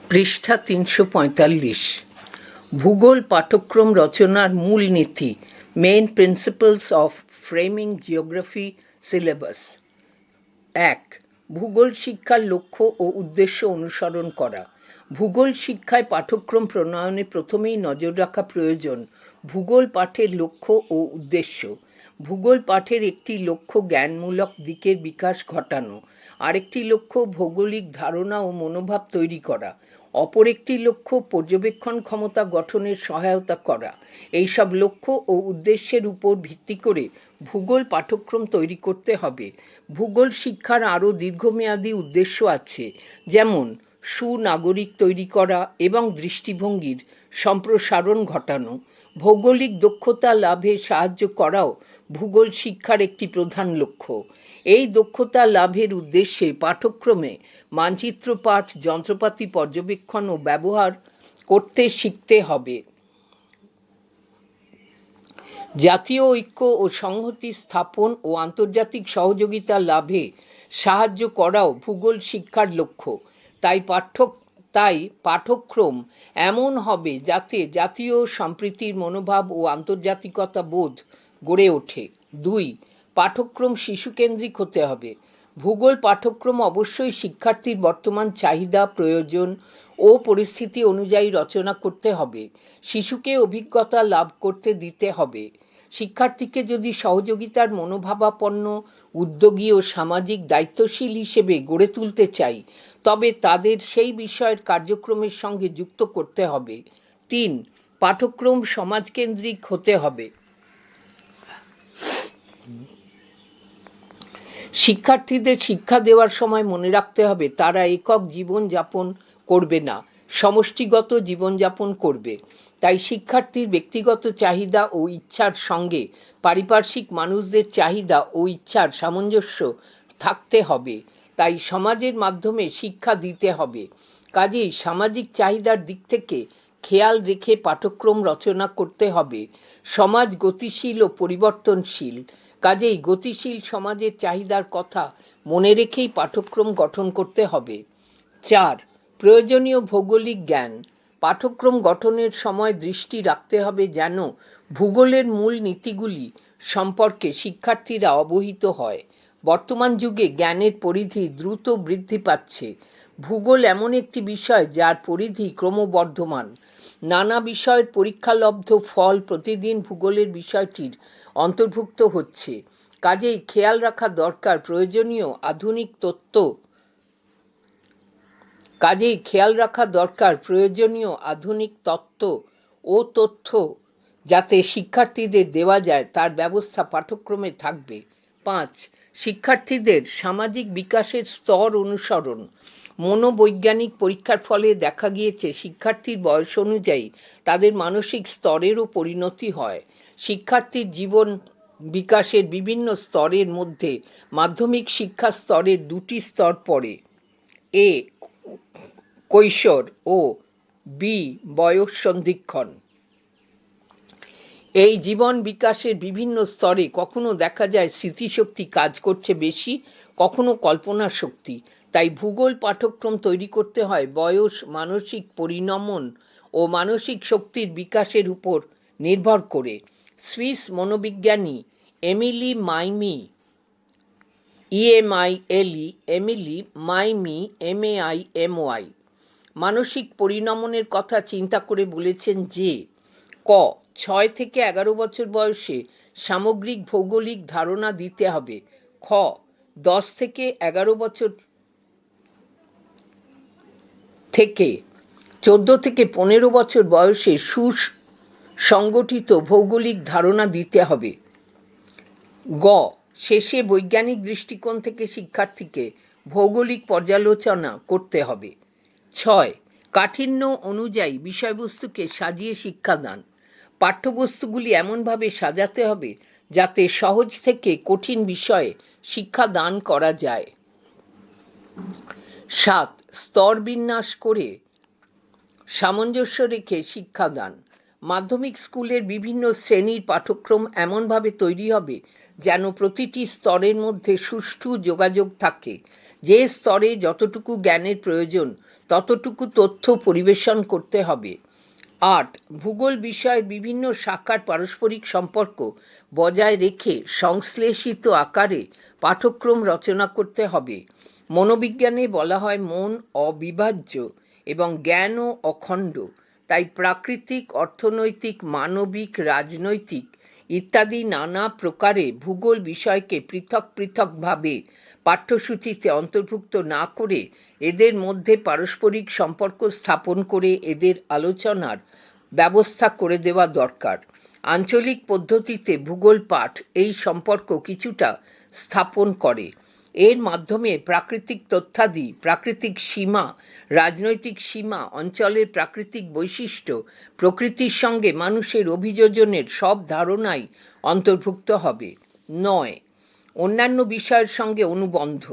পৃষ্ঠা ৩৪৫। ভূগোল পাঠ্যক্রম রচনার মূল নীতি, main principles of framing geography syllabus. ১. ভূগোল শিক্ষার লক্ষ্য ও উদ্দেশ্য অনুসরণ করা। ভূগোল শিক্ষায় পাঠ্যক্রম প্রণয়নে প্রথমেই নজর রাখা প্রয়োজন ভূগোল পাঠের লক্ষ্য ও উদ্দেশ্য। ভূগোল পাঠের একটি লক্ষ্য জ্ঞানমূলক দিকের বিকাশ ঘটানো, আরেকটি লক্ষ্য ভৌগোলিক ধারণা ও মনোভাব তৈরি করা, অপর একটি লক্ষ্য পর্যবেক্ষণ ক্ষমতা গঠনের সহায়তা করা। এইসব লক্ষ্য ও উদ্দেশ্যের উপর ভিত্তি করে ভূগোল পাঠ্যক্রম তৈরি করতে হবে। ভূগোল শিক্ষার আরও দীর্ঘমেয়াদী উদ্দেশ্য আছে, যেমন সুনাগরিক তৈরি করা এবং দৃষ্টিভঙ্গির সম্প্রসারণ ঘটানো। ভৌগোলিক দক্ষতা লাভে সাহায্য করাও ভূগোল শিক্ষার একটি প্রধান লক্ষ্য। এই দক্ষতা লাভের উদ্দেশ্যে পাঠ্যক্রমে মানচিত্র পাঠ, যন্ত্রপাতি পর্যবেক্ষণ ও ব্যবহার করতে শিখতে হবে। জাতীয় ঐক্য ও সংহতি স্থাপন ও আন্তর্জাতিক সহযোগিতা লাভে সাহায্য করাও ভূগোল শিক্ষার লক্ষ্য। তাই পাঠ্যক্রম এমন হবে যাতে জাতীয় সম্প্রীতির মনোভাব ও আন্তর্জাতিকতা বোধ গড়ে ওঠে। ২. পাঠ্যক্রম শিশুকেন্দ্রিক হতে হবে। ভূগোল পাঠ্যক্রম অবশ্যই শিক্ষার্থীর বর্তমান চাহিদা, প্রয়োজন ও পরিস্থিতি অনুযায়ী রচনা করতে হবে। শিশুকে অভিজ্ঞতা লাভ করতে দিতে হবে। শিক্ষার্থীকে যদি সহযোগিতার মনোভাবাপন্ন, উদ্যোগী ও সামাজিক দায়িত্বশীল হিসেবে গড়ে তুলতে চাই, তবে তাদের সেই বিষয়ের কার্যক্রমের সঙ্গে যুক্ত করতে হবে। ৩. পাঠ্যক্রম সমাজকেন্দ্রিক হতে হবে। শিক্ষার্থীদের শিক্ষা দেওয়ার সময় মনে রাখতে হবে তারা একক জীবনযাপন করবে না, সমষ্টিগত জীবনযাপন করবে। তাই শিক্ষার্থীর ব্যক্তিগত চাহিদা ও ইচ্ছার সঙ্গে পারিপার্শ্বিক মানুষদের চাহিদা ও ইচ্ছার সামঞ্জস্য থাকতে হবে। তাই সমাজের মাধ্যমে শিক্ষা দিতে হবে। কাজেই সামাজিক চাহিদার দিক থেকে খেয়াল রেখে পাঠ্যক্রম রচনা করতে হবে। সমাজ গতিশীল ও পরিবর্তনশীল, কাজেই গতিশীল সমাজের চাহিদার কথা মনে রেখেই পাঠ্যক্রম গঠন করতে হবে। ৪. প্রয়োজনীয় ভৌগোলিক জ্ঞান। পাঠ্যক্রম গঠনের সময় দৃষ্টি রাখতে হবে যেন ভূগোলের মূল নীতিগুলি সম্পর্কে শিক্ষার্থীরা অবহিত হয়। বর্তমান যুগে জ্ঞানের পরিধি দ্রুত বৃদ্ধি পাচ্ছে। ভূগোল এমন একটি বিষয় যার পরিধি ক্রমবর্ধমান। নানা বিষয়ের পরীক্ষালব্ধ ফল প্রতিদিন ভূগোলের বিষয়টির অন্তর্ভুক্ত হচ্ছে। কাজেই খেয়াল রাখা দরকার প্রয়োজনীয় আধুনিক তত্ত্ব ও তথ্য যাতে শিক্ষার্থীদের দেওয়া যায় তার ব্যবস্থা পাঠ্যক্রমে থাকবে। ৫. শিক্ষার্থীদের সামাজিক বিকাশের স্তর অনুসরণ। মনোবৈজ্ঞানিক পরীক্ষার ফলে দেখা গিয়েছে শিক্ষার্থীর বয়স অনুযায়ী তাদের মানসিক স্তরেরও পরিণতি হয়। শিক্ষার্থীর জীবন বিকাশের বিভিন্ন স্তরের মধ্যে মাধ্যমিক শিক্ষা স্তরের দুটি স্তর পড়ে: এ কৈশোর ও বি বয়স সন্ধিক্ষণ। এই জীবন বিকাশের বিভিন্ন স্তরে কখনো দেখা যায় স্মৃতিশক্তি কাজ করছে বেশি, কখনো কল্পনা শক্তি। তাই ভূগোল পাঠ্যক্রম তৈরি করতে হয় বয়স, মানসিক পরিণমন ও মানসিক শক্তির বিকাশের উপর নির্ভর করে। সুইস মনোবিজ্ঞানী এমিলি মাইমি MAIMY মানসিক পরিণমনের কথা চিন্তা করে বলেছেন যে ক. ৬ থেকে ১১ বছর বয়সে সামগ্রিক ভৌগোলিক ধারণা দিতে হবে। খ. ১০ থেকে ১১ বছর থেকে ১৪ থেকে ১৫ বছর বয়সে সুসংগঠিত ভৌগোলিক ধারণা দিতে হবে। গ. শেষে বৈজ্ঞানিক দৃষ্টিকোণ থেকে শিক্ষার্থীকে ভৌগোলিক পর্যালোচনা করতে হবে। ৬. কাঠিন্য অনুযায়ী বিষয়বস্তুকে সাজিয়ে শিক্ষাদান। পাঠ্যবস্তুগুলি এমনভাবে সাজাতে হবে যাতে সহজ থেকে কঠিন বিষয়ে শিক্ষাদান করা যায়। ৭. স্তর বিন্যাস করে সামঞ্জস্য রেখে শিক্ষাদান। মাধ্যমিক স্কুলের বিভিন্ন শ্রেণীর পাঠ্যক্রম এমনভাবে তৈরি হবে যেন প্রতিটি স্তরের মধ্যে সুষ্ঠু যোগাযোগ থাকে, যে স্তরে যতটুকু জ্ঞানের প্রয়োজন ততটুকু তথ্য পরিবেশন করতে হবে। 8. ভূগোল বিষয়ের বিভিন্ন শাখার পারস্পরিক সম্পর্ক বজায় রেখে সংশ্লেষিত আকারে পাঠ্যক্রম রচনা করতে হবে। মনোবিজ্ঞানে বলা হয় মন অবিভাজ্য এবং জ্ঞানও অখণ্ড। তাই প্রাকৃতিক, অর্থনৈতিক, মানবিক, রাজনৈতিক ইত্যাদি নানা প্রকারে ভূগোল বিষয়কে পৃথক পৃথকভাবে পাঠ্যসূচিতে অন্তর্ভুক্ত না করে এদের মধ্যে পারস্পরিক সম্পর্ক স্থাপন করে এদের আলোচনার ব্যবস্থা করে দেওয়া দরকার। আঞ্চলিক পদ্ধতিতে ভূগোল পাঠ এই সম্পর্ক কিছুটা স্থাপন করে। এর মাধ্যমে প্রাকৃতিক তথ্যাদি, প্রাকৃতিক সীমা, রাজনৈতিক সীমা, অঞ্চলের প্রাকৃতিক বৈশিষ্ট্য, প্রকৃতির সঙ্গে মানুষের অভিযোজনের সব ধারণাই অন্তর্ভুক্ত হবে। 9. অন্যান্য বিষয়ের সঙ্গে অনুবন্ধ।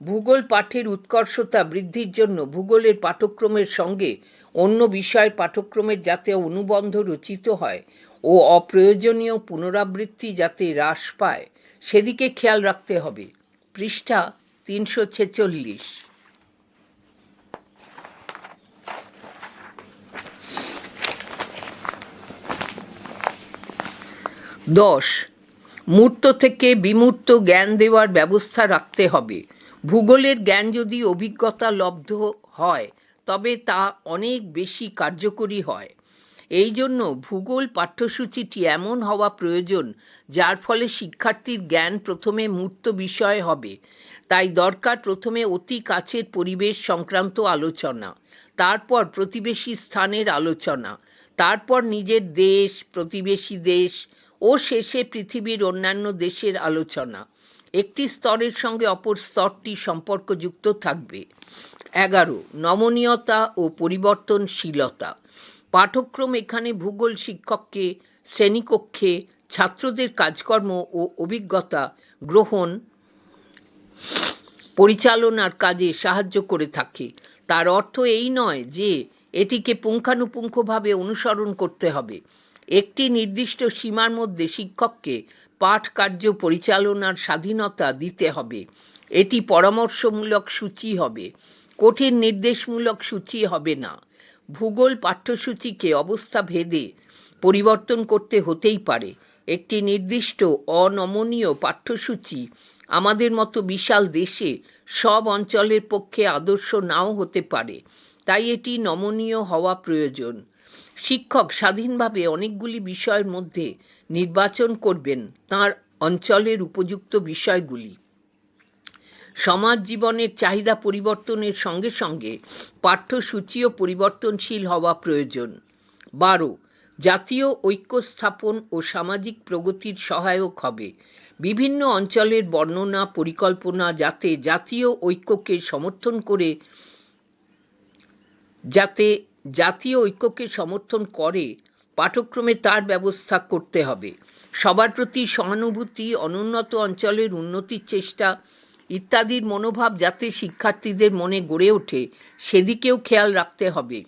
ভূগোল পাঠের উৎকর্ষতা বৃদ্ধির জন্য ভূগোলের পাঠ্যক্রমের সঙ্গে অন্য বিষয়ের পাঠ্যক্রমের যাতে অনুবন্ধ রচিত হয় ও অপ্রয়োজনীয় পুনরাবৃত্তি যাতে হ্রাস পায় সেদিকে খেয়াল রাখতে হবে। পৃষ্ঠা 346। 10. মূর্ত থেকে বিমূর্ত জ্ঞান দেওয়ার ব্যবস্থা রাখতে হবে। ভূগোলের জ্ঞান যদি অভিজ্ঞতা লব্ধ হয় তবে তা অনেক বেশি কার্যকরী হয়। এই জন্য ভূগোল পাঠ্যসূচিটি এমন হওয়া প্রয়োজন যার ফলে শিক্ষার্থীর জ্ঞান প্রথমে মূর্ত বিষয় হবে। তাই দরকার প্রথমে অতি কাছের পরিবেশ সংক্রান্ত আলোচনা, তারপর প্রতিবেশী স্থানের আলোচনা, তারপর নিজের দেশ, প্রতিবেশী দেশ ও শেষে পৃথিবীর অন্যান্য দেশের আলোচনা। একটি স্তরের সঙ্গে অপর স্তরটি সম্পর্কযুক্ত থাকবে। 11. নমনীয়তা ও পরিবর্তনশীলতা। পাঠ্যক্রম এখানে ভূগোল শিক্ষককে শ্রেণীকক্ষে ছাত্রদের কাজকর্ম ও অভিজ্ঞতা গ্রহণ পরিচালনার কাজে সাহায্য করে থাকে। তার অর্থ এই নয় যে এটিকে পুঙ্খানুপুঙ্খভাবে অনুসরণ করতে হবে। একটি নির্দিষ্ট সীমার মধ্যে শিক্ষককে পাঠ কার্য পরিচালনার স্বাধীনতা দিতে হবে। এটি পরামর্শমূলক সূচি হবে, কঠিন নির্দেশমূলক সূচি হবে না। ভূগোল পাঠ্যসূচিকে অবস্থা ভেদে পরিবর্তন করতে হতেই পারে। একটি নির্দিষ্ট অনমনীয় পাঠ্যসূচি আমাদের মতো বিশাল দেশে সব অঞ্চলের পক্ষে আদর্শ নাও হতে পারে, তাই এটি নমনীয় হওয়া প্রয়োজন। শিক্ষক স্বাধীনভাবে অনেকগুলি বিষয়ের মধ্যে নির্বাচন করবেন তার অঞ্চলের উপযুক্ত বিষয়গুলি। সমাজ জীবনের চাহিদা পরিবর্তনের সঙ্গে সঙ্গে পাঠ্যসূচিও পরিবর্তনশীল হওয়া প্রয়োজন। 12. জাতীয় ঐক্য স্থাপন ও সামাজিক প্রগতির সহায়ক হবে। বিভিন্ন অঞ্চলের বর্ণনা পরিকল্পনা যাতে জাতীয় ঐক্যকে সমর্থন করে পাঠ্যক্রমে তার ব্যবস্থা করতে হবে। সবার প্রতি সহানুভূতি, অনুন্নত অঞ্চলের উন্নতির চেষ্টা ইত্যাদির মনোভাব যাতে শিক্ষার্থীদের মনে গড়ে ওঠে সেদিকেও খেয়াল রাখতে হবে।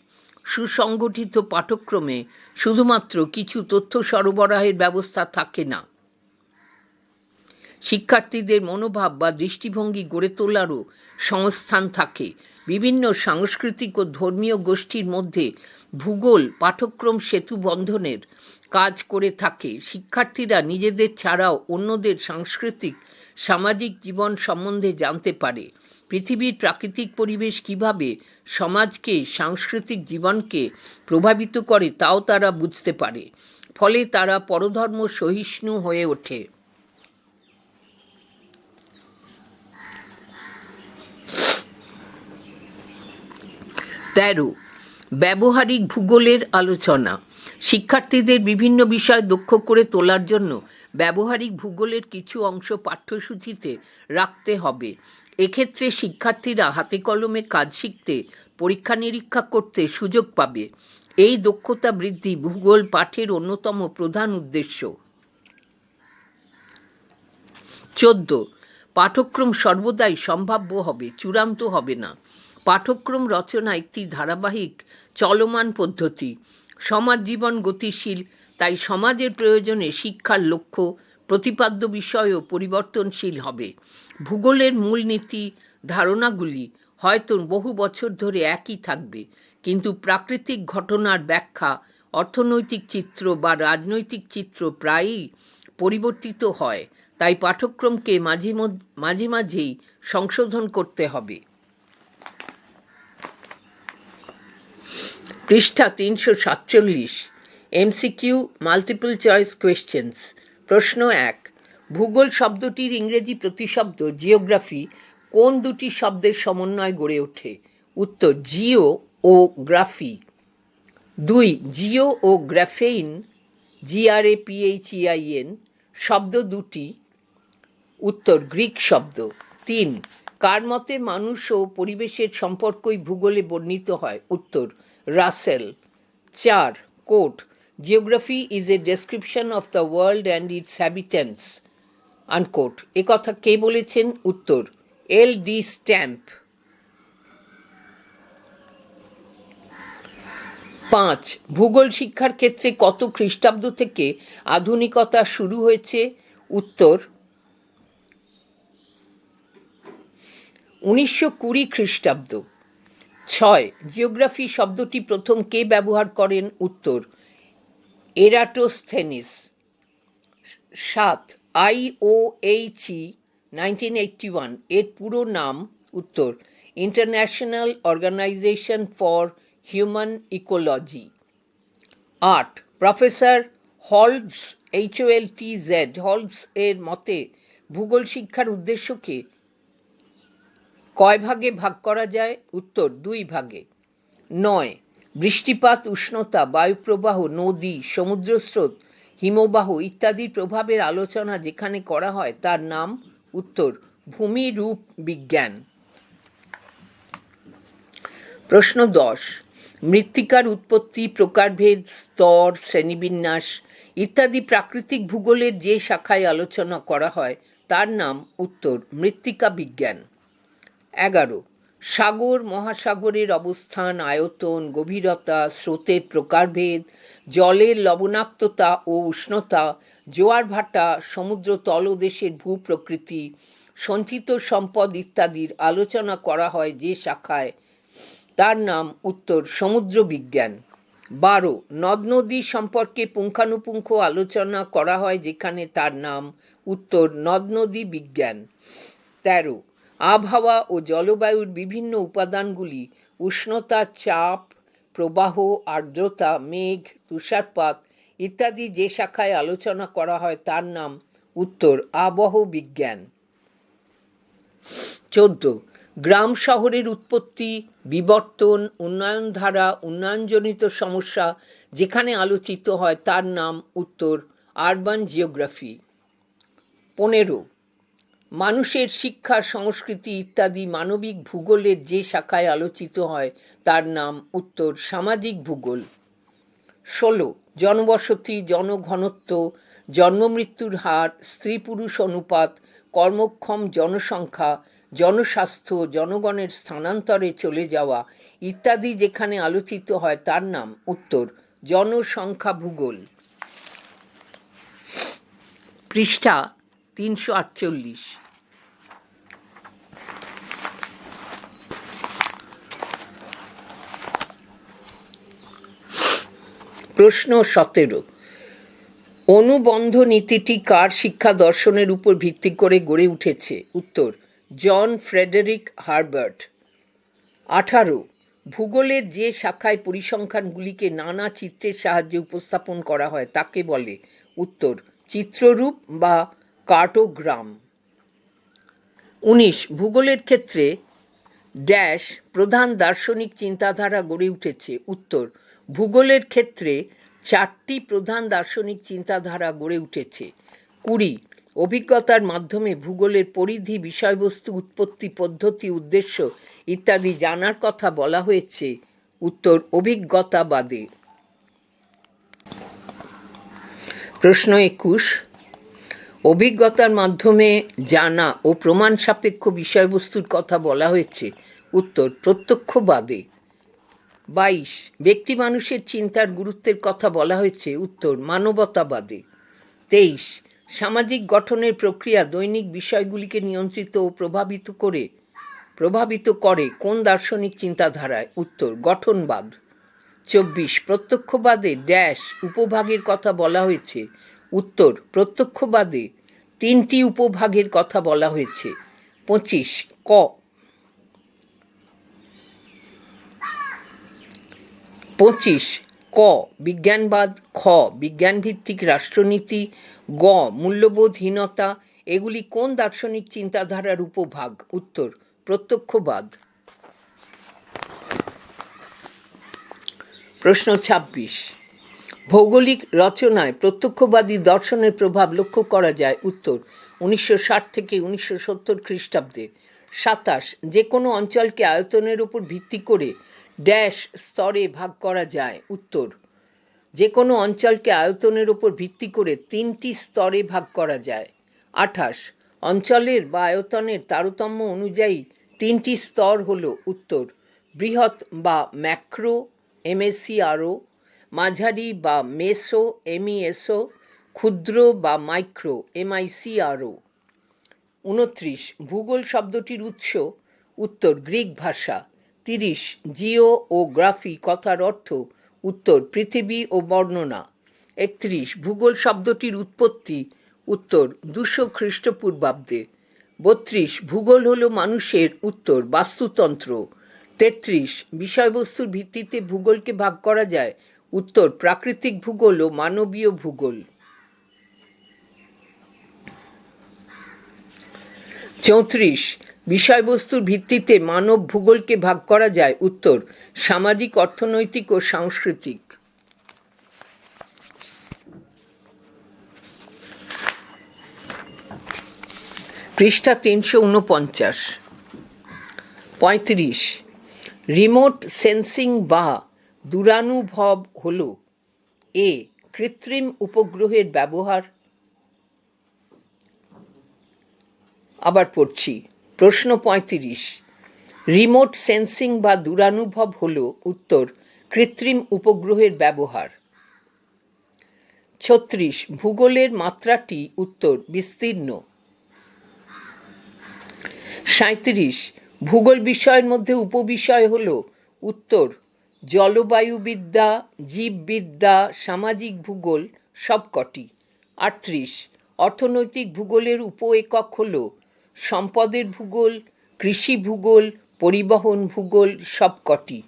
সুসংগঠিত পাঠ্যক্রমে শুধুমাত্র কিছু তথ্য সরবরাহের ব্যবস্থা থাকে না, শিক্ষার্থীদের মনোভাব বা দৃষ্টিভঙ্গি গড়ে তোলারও সংস্থান থাকে। বিভিন্ন সাংস্কৃতিক ও ধর্মীয় গোষ্ঠীর মধ্যে ভূগোল পাঠ্যক্রম সেতু বন্ধনের কাজ করে থাকে। শিক্ষার্থীরা নিজেদের ছাড়াও অন্যদের সাংস্কৃতিক সামাজিক জীবন সম্বন্ধে জানতে পারে। পৃথিবীর প্রাকৃতিক পরিবেশ কিভাবে সমাজকে, সাংস্কৃতিক জীবনকে প্রভাবিত করে তাও তারা বুঝতে পারে। ফলে তারা পরধর্ম সহিষ্ণু হয়ে ওঠে। 13. ব্যবহারিক ভূগোলের আলোচনা। শিক্ষার্থীদের বিভিন্ন বিষয় দক্ষ করে তোলার জন্য ব্যবহারিক ভূগোলের কিছু অংশ পাঠ্যসূচিতে রাখতে হবে। এক্ষেত্রে শিক্ষার্থীরা হাতে কলমে কাজ শিখতে, পরীক্ষা নিরীক্ষা করতে সুযোগ পাবে। এই দক্ষতা বৃদ্ধি ভূগোল পাঠের অন্যতম প্রধান উদ্দেশ্য। 14. পাঠ্যক্রম সর্বদাই সম্ভাব্য হবে, চূড়ান্ত হবে না। পাঠ্যক্রম রচনা একটি ধারাবাহিক চলমান পদ্ধতি। সমাজ জীবন গতিশীল, তাই সমাজের প্রয়োজনে শিক্ষার লক্ষ্য, প্রতিপাদ্য বিষয়ও পরিবর্তনশীল হবে। ভূগোলের মূলনীতি, ধারণাগুলি হয়তো বহু বছর ধরে একই থাকবে, কিন্তু প্রাকৃতিক ঘটনার ব্যাখ্যা, অর্থনৈতিক চিত্র বা রাজনৈতিক চিত্র প্রায়ই পরিবর্তিত হয়। তাই পাঠ্যক্রমকে মাঝে মাঝেই সংশোধন করতে হবে। পৃষ্ঠা 347, এমসিকিউ মাল্টিপল চয়েস কোয়েশ্চেন্স। প্রশ্ন 1, ভূগোল শব্দটির ইংরেজি প্রতিশব্দ জিওগ্রাফি কোন দুটি শব্দের সমন্বয়ে গড়ে ওঠে? উত্তর, জিও ও গ্রাফি। 2, জিও ও গ্রাফেইন GRAPHEIN শব্দ দুটি? উত্তর, গ্রিক শব্দ। 3, কার মতে মানুষ ও পরিবেশের সম্পর্কই ভূগোলে বর্ণিত হয়? উত্তর, Russell. 4, quote, geography is a description of the world and its habitants, unquote. এ কথা কে বলেছেন? উত্তর, LD স্ট্যাম্প। 5, ভূগোল শিক্ষার ক্ষেত্রে কত খ্রিস্টাব্দ থেকে আধুনিকতা শুরু হয়েছে? উত্তর, 1920 খ্রিস্টাব্দ। 6, জিওগ্রাফি শব্দটি প্রথম কে ব্যবহার করেন? উত্তর, এরাটোস্থেনিস। 7, IOHE 1981 এর পুরো নাম? উত্তর, International Organization for Human Ecology. 8, professor Holtz HOLTZ এর মতে ভূগোল শিক্ষার উদ্দেশ্যকে কয় ভাগে ভাগ করা যায়? উত্তর, 2 ভাগে। 9, বৃষ্টিপাত, উষ্ণতা, বায়ুপ্রবাহ, নদী, সমুদ্রস্রোত, হিমবাহ ইত্যাদির প্রভাবের আলোচনা যেখানে করা হয় তার নাম? উত্তর, ভূমিরূপ বিজ্ঞান। প্রশ্ন 10, মৃত্তিকার উৎপত্তি, প্রকারভেদ, স্তর, শ্রেণীবিন্যাস ইত্যাদি প্রাকৃতিক ভূগোলের যে শাখায় আলোচনা করা হয় তার নাম? উত্তর, মৃত্তিকা বিজ্ঞান। 11, সাগর, মহাসাগরের অবস্থান, আয়তন, গভীরতা, স্রোতের প্রকারভেদ, জলের লবণাক্ততা ও উষ্ণতা, জোয়ার ভাটা, সমুদ্র তলদেশের ভূপ্রকৃতি, সঞ্চিত সম্পদ ইত্যাদির আলোচনা করা হয় যে শাখায় তার নাম? উত্তর, সমুদ্র বিজ্ঞান। 12, নদ নদী সম্পর্কে পুঙ্খানুপুঙ্খ আলোচনা করা হয় যেখানে তার নাম? উত্তর, নদ নদী বিজ্ঞান। 13, আবহাওয়া ও জলবায়ুর বিভিন্ন উপাদানগুলি, উষ্ণতা, চাপ, প্রবাহ, আর্দ্রতা, মেঘ, তুষারপাত ইত্যাদি যে শাখায় আলোচনা করা হয় তার নাম? উত্তর, আবহ বিজ্ঞান। 14, গ্রাম শহরের উৎপত্তি, বিবর্তন, উন্নয়ন ধারা, উন্নয়নজনিত সমস্যা যেখানে আলোচিত হয় তার নাম? উত্তর, আরবান জিওগ্রাফি। 15, মানুষের শিক্ষা, সংস্কৃতি ইত্যাদি মানবিক ভূগোলের যে শাখায় আলোচিত হয় তার নাম? উত্তর, সামাজিক ভূগোল। 16, জনবসতি, জনঘনত্ব, জন্মমৃত্যুর হার, স্ত্রী পুরুষ অনুপাত, কর্মক্ষম জনসংখ্যা, জনস্বাস্থ্য, জনগণের স্থানান্তরে চলে যাওয়া ইত্যাদি যেখানে আলোচিত হয় তার নাম? উত্তর, জনসংখ্যা ভূগোল। পৃষ্ঠা 348। প্রশ্ন 17, অনুবন্ধ নীতিটি কার শিক্ষা দর্শনের উপর ভিত্তি করে গড়ে উঠেছে? উত্তর, জন ফ্রেডেরিক হার্বার্ট। 18, ভূগোলের যে শাখায় পরিসংখ্যানগুলিকে নানা চিত্রের সাহায্যে উপস্থাপন করা হয় তাকে বলে? উত্তর, চিত্ররূপ বা কার্টোগ্রাম। 19, ভূগোলের ক্ষেত্রে ড্যাশ প্রধান দার্শনিক চিন্তাধারা গড়ে উঠেছে? উত্তর, ভূগোলের ক্ষেত্রে 4টি প্রধান দার্শনিক চিন্তাধারা গড়ে উঠেছে। 20, অভিজ্ঞতার মাধ্যমে ভূগোলের পরিধি, বিষয়বস্তু, উৎপত্তি পদ্ধতি, উদ্দেশ্য ইত্যাদি জানার কথা বলা হয়েছে? উত্তর, অভিজ্ঞতাবাদে। প্রশ্ন 21, অভিজ্ঞতার মাধ্যমে জানা ও প্রমাণ সাপেক্ষ বিষয়বস্তুর কথা বলা হয়েছে? উত্তর, প্রত্যক্ষবাদে। 22, ব্যক্তি মানুষের চিন্তার গুরুত্বের কথা বলা হয়েছে? উত্তর, মানবতাবাদে। 23, সামাজিক গঠনের প্রক্রিয়া দৈনিক বিষয়গুলিকে নিয়ন্ত্রিত ও প্রভাবিত করে? প্রভাবিত করে কোন দার্শনিক চিন্তাধারায়? উত্তর, গঠনবাদ। 24, প্রত্যক্ষবাদে ড্যাশ উপভাগের কথা বলা হয়েছে? উত্তর, প্রত্যক্ষবাদে 3টি উপভাগের কথা বলা হয়েছে। 25, ক বিজ্ঞানবাদ, খ বিজ্ঞানভিত্তিক রাষ্ট্রনীতি, গ মূল্যবোধহীনতা এগুলি কোন দার্শনিক চিন্তাধারার উপভাগ? উত্তর, প্রত্যক্ষবাদ। প্রশ্ন 26, ভৌগোলিক রচনায় প্রত্যক্ষবাদী দর্শনের প্রভাব লক্ষ্য করা যায়? উত্তর, 1960 থেকে 1970 খ্রিস্টাব্দে। 27, যে কোনো অঞ্চলকে আয়তনের উপর ভিত্তি করে ড্যাশ স্তরে ভাগ করা যায়? উত্তর, যে কোনো অঞ্চলকে আয়তনের উপর ভিত্তি করে 3টি স্তরে ভাগ করা যায়। 28, অঞ্চলের বা আয়তনের তারতম্য অনুযায়ী 3টি স্তর হল? উত্তর, বৃহৎ বা ম্যাক্রো MACRO, মাঝারি বা মেসো MESO, ক্ষুদ্র বা মাইক্রো MICRO। 29, ভূগোল শব্দটির উৎস? উত্তর, গ্রিক ভাষা। 30, জিও ও গ্রাফি কথার অর্থ? উত্তর, পৃথিবী ও বর্ণনা। 31, ভূগোল শব্দটির উৎপত্তি? উত্তর, 200 খ্রিস্টপূর্বাব্দে। 32, ভূগোল হলো মানুষের? উত্তর, বাস্তুতন্ত্র। 33, বিষয়বস্তুর ভিত্তিতে ভূগোলকে ভাগ করা যায়? উত্তর, প্রাকৃতিক ভূগোল ও মানবীয় ভূগোল। 34, বিষয়বস্তুর ভিত্তিতে মানব ভূগোলকে ভাগ করা যায়? উত্তর, সামাজিক, অর্থনৈতিক ও সাংস্কৃতিক। পৃষ্ঠা 349। 35, রিমোট সেন্সিং বা দূরানুভব হল? এ কৃত্রিম উপগ্রহের ব্যবহার। আবার পড়ছি, প্রশ্ন 35, রিমোট সেন্সিং বা দূরানুভব হল? উত্তর, কৃত্রিম উপগ্রহের ব্যবহার। 36, ভূগোলের মাত্রাটি? উত্তর, বিস্তীর্ণ। 37, ভূগোল বিষয়ের মধ্যে উপবিষয় হল? উত্তর, জলবায়ুবিদ্যা, জীববিদ্যা, সামাজিক ভূগোল সবকটি। 38, অর্থনৈতিক ভূগোলের উপ একক হল? সম্পদের ভূগোল, কৃষি ভূগোল, পরিবহন ভূগোল সবকটি।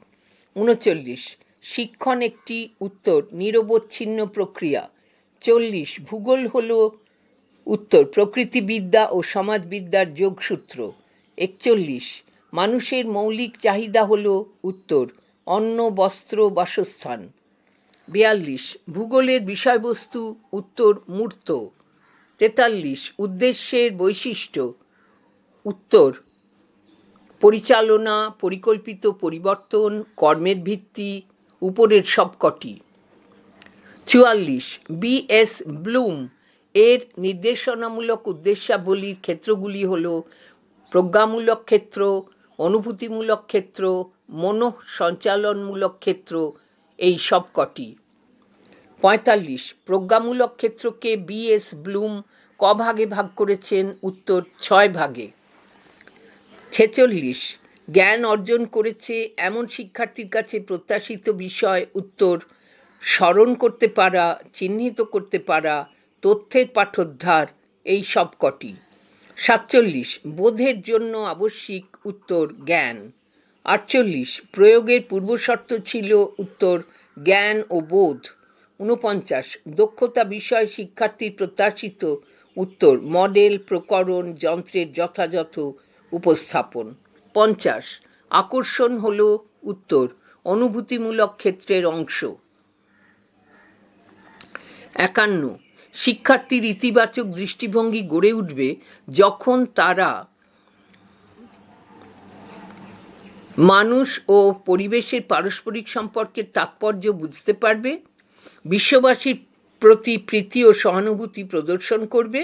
39, শিক্ষণ একটি? উত্তর, নিরবচ্ছিন্ন প্রক্রিয়া। 40, ভূগোল হল? উত্তর, প্রকৃতিবিদ্যা ও সমাজবিদ্যার যোগসূত্র। 41, মানুষের মৌলিক চাহিদা হল? উত্তর, অন্ন, বস্ত্র, বাসস্থান। 42, ভূগোলের বিষয়বস্তু? উত্তর, মূর্ত। 43, উদ্দেশ্যের বৈশিষ্ট্য? উত্তর, পরিচালনা, পরিকল্পিত পরিবর্তন, কর্মের ভিত্তি, উপরের সবকটি। 44, BS ব্লুম এর নির্দেশনামূলক উদ্দেশ্যাবলীর ক্ষেত্রগুলি হল? প্রজ্ঞামূলক ক্ষেত্র, অনুভূতিমূলক ক্ষেত্র, মনঃসঞ্চালনমূলক ক্ষেত্র এই সবকটি। 45, প্রজ্ঞামূলক ক্ষেত্রকে BS ব্লুম ক ভাগে ভাগ করেছেন? উত্তর, 6 ভাগে। 46, জ্ঞান অর্জন করেছে এমন শিক্ষার্থীর কাছে প্রত্যাশিত বিষয়? উত্তর, স্মরণ করতে পারা, চিহ্নিত করতে পারা, তথ্যের পাঠোদ্ধার এই সবকটি। 47, বোধের জন্য আবশ্যিক? উত্তর, জ্ঞান। 48, প্রয়োগের পূর্বশর্ত ছিল? উত্তর, জ্ঞান ও বোধ। 49, দক্ষতা বিষয় শিক্ষার্থীর প্রত্যাশিত? উত্তর, মডেল, প্রকরণ, যন্ত্রের যথাযথ উপস্থাপন। 50, আকর্ষণ হল? উত্তর, অনুভূতিমূলক ক্ষেত্রের অংশ। 51, শিক্ষার্থীর ইতিবাচক দৃষ্টিভঙ্গি গড়ে উঠবে যখন তারা মানুষ ও পরিবেশের পারস্পরিক সম্পর্কের তাৎপর্য বুঝতে পারবে, বিশ্ববাসীর প্রতি প্রীতি ও সহানুভূতি প্রদর্শন করবে,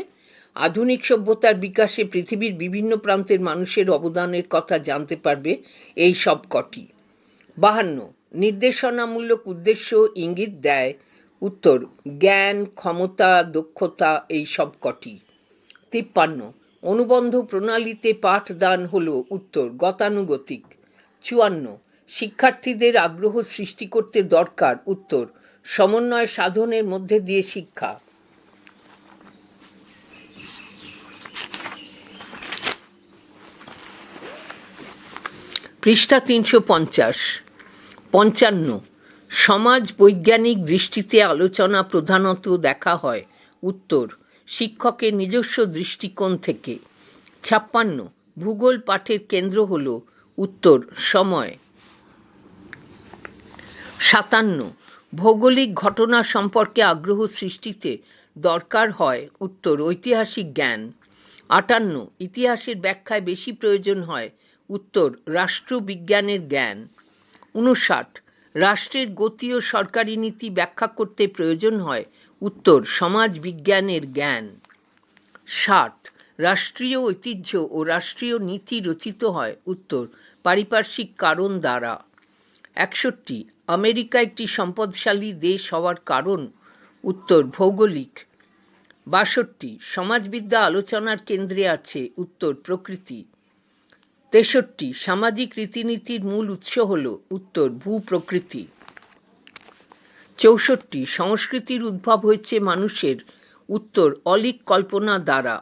আধুনিক সভ্যতার বিকাশে পৃথিবীর বিভিন্ন প্রান্তের মানুষের অবদানের কথা জানতে পারবে এই সবকটি। 52, নির্দেশনামূলক উদ্দেশ্য ইঙ্গিত দেয়? উত্তর, জ্ঞান, ক্ষমতা, দক্ষতা এই সবকটি। 53, অনুবন্ধ প্রণালীতে পাঠদান হল উত্তর গতানুগতিক। 54 শিক্ষার্থীদের আগ্রহ সৃষ্টি করতে দরকার উত্তর সমন্বয় সাধনের মধ্যে দিয়ে শিক্ষা। পৃষ্ঠা 350। 55 সমাজ বৈজ্ঞানিক দৃষ্টিতে আলোচনা প্রধানত দেখা হয় উত্তর শিক্ষকের নিজস্ব দৃষ্টিকোণ থেকে। 56 ভূগোল পাঠের কেন্দ্র হল উত্তর সময়। 57 ভৌগোলিক ঘটনা সম্পর্কে আগ্রহ সৃষ্টিতে দরকার হয় উত্তর ঐতিহাসিক জ্ঞান। 58 ইতিহাসের ব্যাখ্যায় বেশি প্রয়োজন হয় উত্তর রাষ্ট্রবিজ্ঞানের জ্ঞান। 59 রাষ্ট্রের গতি ও সরকারি নীতি ব্যাখ্যা করতে প্রয়োজন হয় উত্তর সমাজ বিজ্ঞানের জ্ঞান। 60 রাষ্ট্রীয় ঐতিহ্য ও রাষ্ট্রীয় নীতি রচিত হয় উত্তর পারিপার্শ্বিক কারণ দ্বারা। 61 আমেরিকা একটি সম্পদশালী দেশ হওয়ার কারণ উত্তর ভৌগোলিক। 62 সমাজবিদ্যা আলোচনার কেন্দ্রে আছে উত্তর প্রকৃতি। 63 সামাজিক রীতিনীতির মূল উৎস হল উত্তর ভূপ্রকৃতি। 64 সংস্কৃতির উদ্ভব হয়েছে মানুষের উত্তর অলীক কল্পনা দ্বারা।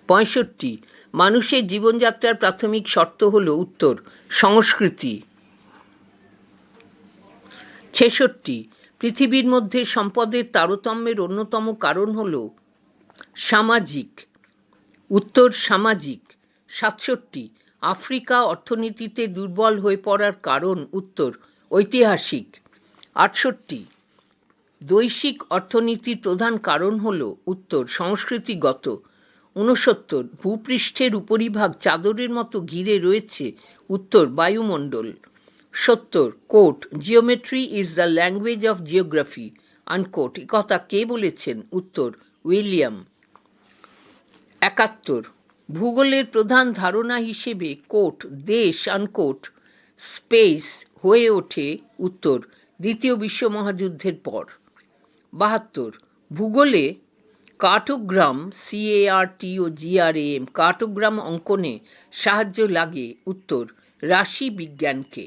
65 মানুষের জীবনযাত্রার প্রাথমিক শর্ত হল উত্তর সংস্কৃতি। 66 পৃথিবীর মধ্যে সম্পদের তারতম্যের অন্যতম কারণ হল সামাজিক উত্তর সামাজিক। 67 আফ্রিকা অর্থনীতিতে দুর্বল হয়ে পড়ার কারণ উত্তর ঐতিহাসিক। 68 বৈশ্বিক অর্থনীতির প্রধান কারণ হল উত্তর সংস্কৃতিগত। 69 ভূপৃষ্ঠের উপরিভাগ চাদরের মতো ঘিরে রয়েছে উত্তর বায়ুমণ্ডল। 70 quote geometry is the language of geography unquote কথা কে বলেছেন উত্তর উইলিয়াম। 71 ভূগোলের প্রধান ধারণা হিসেবে কোট দেশ আনকোট স্পেস হয়ে ওঠে উত্তর দ্বিতীয় বিশ্ব মহাযুদ্ধের পর। 72 ভূগোলে কার্টোগ্রাম CARTOGRAM কার্টোগ্রাম অঙ্কনে সাহায্য লাগে উত্তর রাশি বিজ্ঞানকে।